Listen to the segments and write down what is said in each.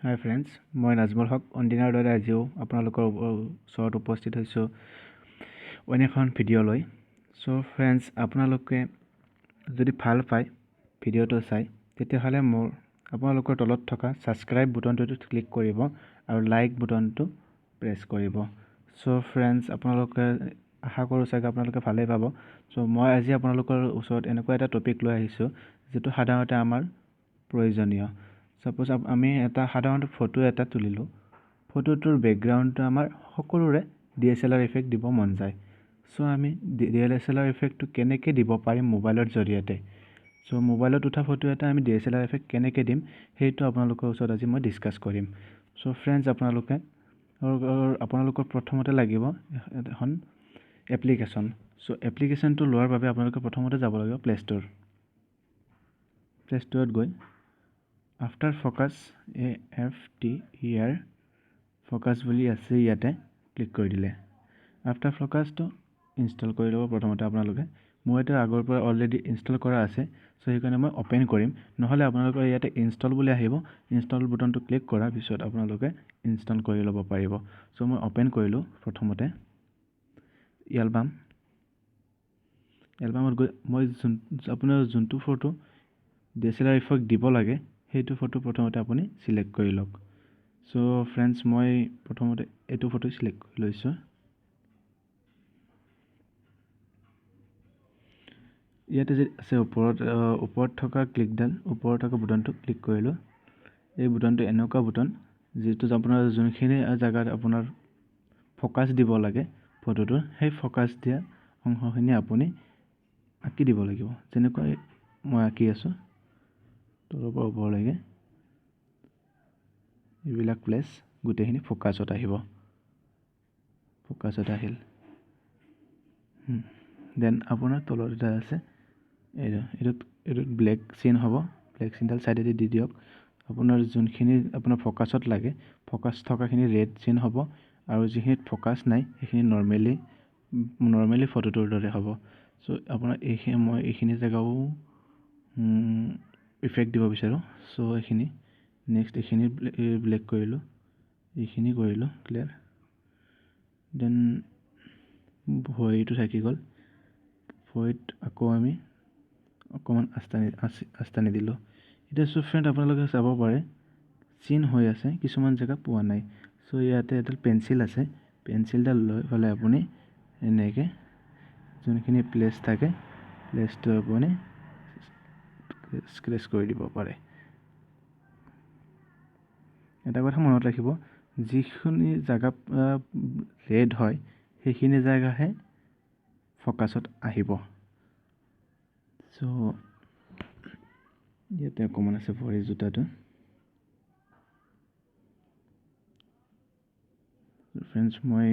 হাই friends, মই নাজমুল হক অনদিনাৰ দৰে আজিও আপোনালোকৰ ওচৰত উপস্থিত হৈছোঁ অন্য এখন ভিডিঅ' লৈ। চ' ফ্ৰেণ্ডছ, আপোনালোকে যদি ভাল পায় ভিডিঅ'টো চাই, তেতিয়াহ'লে আপোনালোকৰ তলত থকা ছাবস্ক্ৰাইব বুটনটোত ক্লিক কৰিব আৰু লাইক বুটনটো প্ৰেছ কৰিব। চ' ফ্ৰেণ্ডছ, আপোনালোকে আশা কৰোঁ চাগে আপোনালোকে ভালেই পাব। চ' মই আজি আপোনালোকৰ ওচৰত এনেকুৱা এটা টপিক লৈ আহিছোঁ যিটো সাধাৰণতে আমাৰ প্ৰয়োজনীয়। ছাপ'জ আমি এটা সাধাৰণতে ফটো এটা তুলিলোঁ, ফটোটোৰ বেকগ্ৰাউণ্ডটো আমাৰ সকলোৰে DSLR ইফেক্ট দিব মন যায়। চ' আমি DSLR ইফেক্টটো কেনেকৈ দিব পাৰিম মোবাইলৰ জৰিয়তে। চ' মোবাইলত উঠা ফটো এটা আমি DSLR ইফেক্ট কেনেকৈ দিম, সেইটো আপোনালোকৰ ওচৰত আজি মই ডিছকাছ কৰিম। চ' ফ্ৰেণ্ডছ, আপোনালোকৰ প্ৰথমতে লাগিব এখন এপ্লিকেশ্যন। চ' এপ্লিকেশ্যনটো লোৱাৰ বাবে আপোনালোকে প্ৰথমতে যাব লাগিব প্লে ষ্ট'ৰত গৈ আফটাৰ ফ'কাছ AFTER ফ'কাছ বুলি আছে, ইয়াতে ক্লিক কৰি দিলে আফটাৰ ফ'কাছটো ইনষ্টল কৰি ল'ব প্ৰথমতে আপোনালোকে। মোৰ এটা আগৰ পৰা অলৰেডি ইনষ্টল কৰা আছে, চ' সেইকাৰণে মই অ'পেন কৰিম। নহ'লে আপোনালোকৰ ইয়াতে ইনষ্টল বুলি আহিব, ইনষ্টল বুটনটো ক্লিক কৰাৰ পিছত আপোনালোকে ইনষ্টল কৰি ল'ব পাৰিব। চ' মই অ'পেন কৰিলোঁ প্ৰথমতে এলবামত গৈ মই আপোনাৰ যোনটো ফটো DSLR ইফেক্ট দিব লাগে সেইটো ফটো প্ৰথমতে আপুনি চিলেক্ট কৰি লওক। চ' ফ্ৰেণ্ডছ, মই প্ৰথমতে এইটো ফটো চিলেক্ট কৰি লৈছোঁ। ইয়াতে যে আছে ওপৰত থকা ওপৰত থকা বুটনটো ক্লিক কৰিলোঁ। এই বুটনটো এনেকুৱা বুটন যিটো আপোনাৰ যোনখিনি জেগাত আপোনাৰ ফ'কাছ দিব লাগে ফটোটোৰ, সেই ফ'কাছ দিয়া অংশখিনি আপুনি আঁকি দিব লাগিব। যেনেকৈ মই আঁকি আছোঁ তলৰ পৰা ওপৰলৈকে, এইবিলাক প্লেচ গোটেইখিনি ফ'কাছত আহিব। ফ'কাছত আহিল। দেন আপোনাৰ তলত এটা আছে, এইটোত ব্লেক চিন হ'ব। ব্লেক চিনডাল ছাইডেদি দি দিয়ক। আপোনাৰ যোনখিনি আপোনাৰ ফ'কাছত লাগে, ফ'কাছ থকাখিনি ৰেড চিন হ'ব, আৰু যিখিনিত ফ'কাছ নাই সেইখিনি নৰ্মেলি ফটোটোৰ দৰে হ'ব। চ' আপোনাৰ মই এইখিনি জেগাও ইফেক্ট দিব বিচাৰোঁ। চ' এইখিনি নেক্সট এইখিনি ব্লেক কৰিলোঁ, এইখিনি কৰিলোঁ ক্লিয়াৰ। দেন ভৰিটো থাকি গ'ল। ভৰিত আকৌ আমি অকণমান আস্তানি দিলোঁ। এতিয়া চ' ফ্ৰেণ্ড, আপোনালোকে চাব পাৰে চিন হৈ আছে, কিছুমান জেগা পোৱা নাই। চ' ইয়াতে এডাল পেঞ্চিল আছে, পেঞ্চিলডাল লৈ পেলাই আপুনি এনেকৈ যোনখিনি প্লেচ থাকে প্লেচটো আপুনি স্ক্ৰেচ কৰি দিব পাৰে। এটা কথা মনত ৰাখিব, যিখিনি জেগা ৰেড হয় সেইখিনি জেগাহে ফ'কাছত আহিব। চ' ইয়াতে অকণমান আছে ভৰিৰ জোতাটো। ফ্ৰেণ্ডছ, মই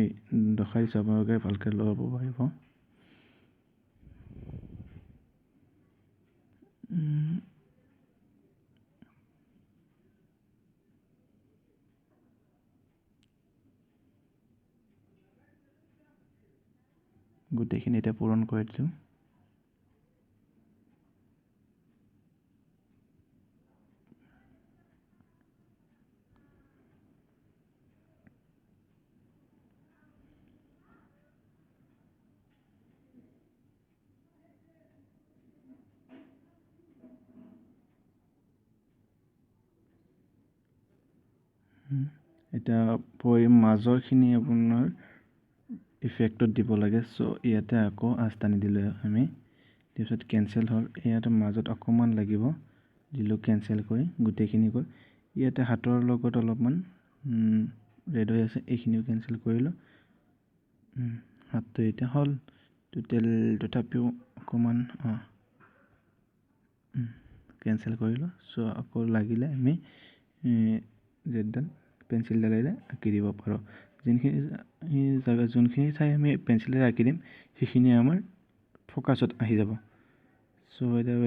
দেখাই দিছোঁ, আপোনালোকে ভালকৈ ল'ব পাৰিব। গোটেইখিনি এতিয়া পূৰণ কৰি দিলোঁ। এতিয়া মাজৰখিনি আপোনাৰ ইফেক্টত দিব লাগে। চ' ইয়াতে আকৌ আস্তানি দিলোঁ আমি, তাৰপিছত কেঞ্চেল হ'ল। ইয়াতে মাজত অকণমান লাগিব, দিলোঁ কেঞ্চেল কৰি গোটেইখিনি গ'ল। ইয়াতে হাতৰ লগত অলপমান ৰেড হৈ আছে, এইখিনিও কেঞ্চেল কৰিলোঁ। হাতটো এতিয়া হ'ল তথাপিও অকণমান কেঞ্চেল কৰিলোঁ। চ' আকৌ লাগিলে আমি জেডডাল পেঞ্চিলডালেৰে আঁকি দিব পাৰোঁ। যোনখিনি ঠাই আমি পেঞ্চিলেৰে আঁকি দিম সেইখিনি আমাৰ ফ'কাছত আহি যাব। চ' এতিয়া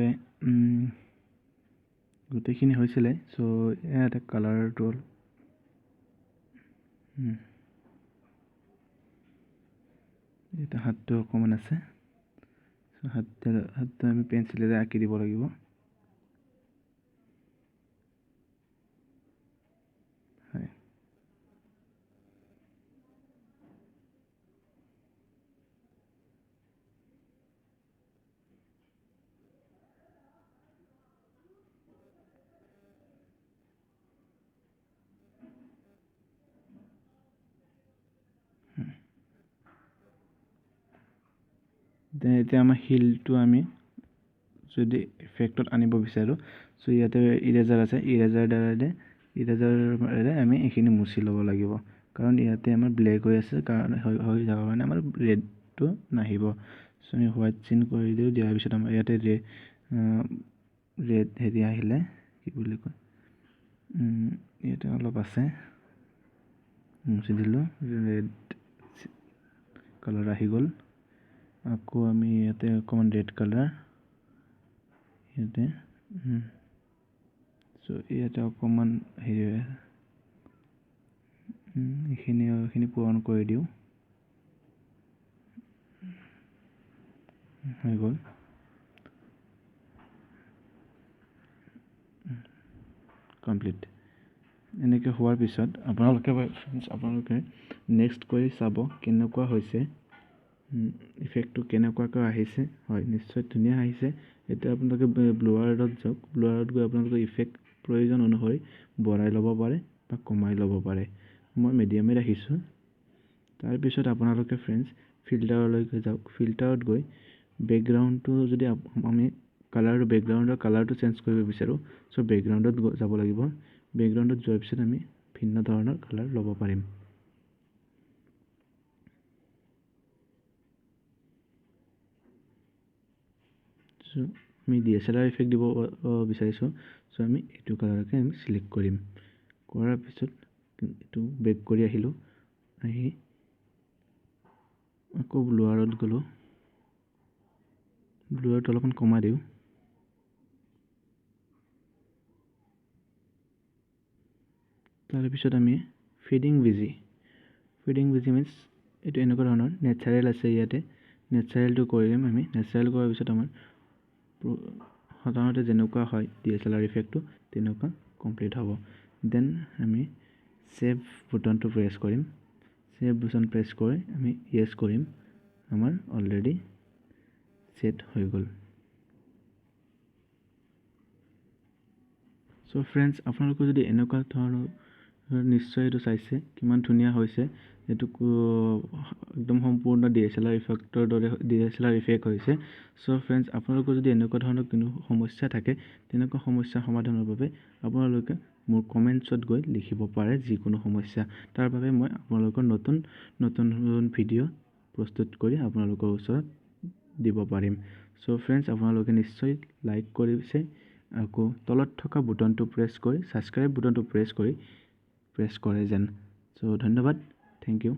গোটেইখিনি হৈছিলে। চ' ইয়াতে কালাৰটো হ'ল এতিয়া হাতটো অকণমান আছে। চ' হাতটো আমি পেঞ্চিলেৰে আঁকি দিব লাগিব। দেন এতিয়া আমাৰ হিলটো আমি যদি ইফেক্টত আনিব বিচাৰোঁ চ' ইয়াতে ইৰেজাৰ আছে, ইৰেজাৰেৰে আমি এইখিনি মুচি ল'ব লাগিব, কাৰণ ইয়াতে আমাৰ ব্লেক হৈ আছে কাৰণ হৈ যাব কাৰণে আমাৰ ৰেডটো নাহিব। চ' আমি হোৱাইট চিন কৰি দিওঁ, দিয়াৰ পিছত আমাৰ ইয়াতে ৰেড হেৰি আহিলে কি বুলি কয়, ইয়াতে অলপ আছে, মুচি দিলোঁ, ৰেড কালাৰ আহি গ'ল। আকৌ আমি ইয়াতে অকণমান ৰেড কালাৰ ইয়াতে, চ' ইয়াতে অকণমান হেৰি এইখিনি পূৰণ কৰি দিওঁ, হৈ গ'ল। কমপ্লিট। এনেকৈ হোৱাৰ পিছত আপোনালোকে নেক্সট কৰি চাব কেনেকুৱা হৈছে, ইফেক্টটো কেনেকুৱাকৈ আহিছে। হয়, নিশ্চয় ধুনীয়া আহিছে। এতিয়া আপোনালোকে ব্লুৱাৰত যাওক, ব্লুৱাৰত গৈ আপোনালোকে ইফেক্ট প্ৰয়োজন অনুসৰি বঢ়াই ল'ব পাৰে বা কমাই ল'ব পাৰে। মই মিডিয়ামে ৰাখিছোঁ। তাৰপিছত আপোনালোকে ফ্ৰেণ্ডছ ফিল্টাৰলৈকে যাওক, ফিল্টাৰত গৈ বেকগ্ৰাউণ্ডটো যদি আমি বেকগ্ৰাউণ্ডৰ কালাৰটো চেঞ্জ কৰিব বিচাৰোঁ, চ' বেকগ্ৰাউণ্ডত যাব লাগিব। বেকগ্ৰাউণ্ডত যোৱাৰ পিছত আমি ভিন্ন ধৰণৰ কালাৰ ল'ব পাৰিম। চ' আমি DSLR ইফেক্ট দিব বিচাৰিছোঁ, চ' আমি এইটো কালাৰকে আমি চিলেক্ট কৰিম। কৰাৰ পিছত এইটো বেক কৰি আহিলোঁ, আহি আকৌ ব্লুৱাৰত গ'লোঁ, ব্লুৱাৰত অলপমান কমাই দিওঁ। তাৰপিছত আমি ফিডিং বিজি মিনছ এইটো এনেকুৱা ধৰণৰ নেচাৰেল আছে, ইয়াতে নেচাৰেলটো কৰিম আমি। নেচাৰেল কৰাৰ পিছত আমাৰ সাধাৰণতে যেনেকুৱা হয় DSLR ইফেক্টটো তেনেকুৱা কমপ্লিট হ'ব। দেন আমি ছেভ বুটানটো প্ৰেছ কৰিম, ছেভ বুটান প্ৰেছ কৰি আমি য়েছ কৰিম, আমাৰ অলৰেডি ছেট হৈ গ'ল। চ' ফ্ৰেণ্ডছ আপোনালোকে যদি এনেকুৱা ধৰণৰ নিশ্চয় এইটো চাইছে কিমান ধুনীয়া হৈছে, এইটো একদম সম্পূৰ্ণ DSLR ইফেক্টৰ দৰে DSLR ইফেক্ট হৈছে। চ' ফ্ৰেণ্ডছ আপোনালোকৰ যদি এনেকুৱা ধৰণৰ কোনো সমস্যা থাকে, তেনেকুৱা সমস্যা সমাধানৰ বাবে আপোনালোকে মোৰ কমেণ্টছত গৈ লিখিব পাৰে যিকোনো সমস্যা। তাৰ বাবে মই আপোনালোকৰ নতুন ভিডিঅ' প্ৰস্তুত কৰি আপোনালোকৰ ওচৰত দিব পাৰিম। চ' ফ্ৰেণ্ডছ আপোনালোকে নিশ্চয় লাইক কৰিছে, আকৌ তলত থকা বুটানটো প্ৰেছ কৰি ছাবস্ক্ৰাইব বুটানটো প্ৰেছ কৰে যেন। চ' ধন্যবাদ, থেংক ইউ।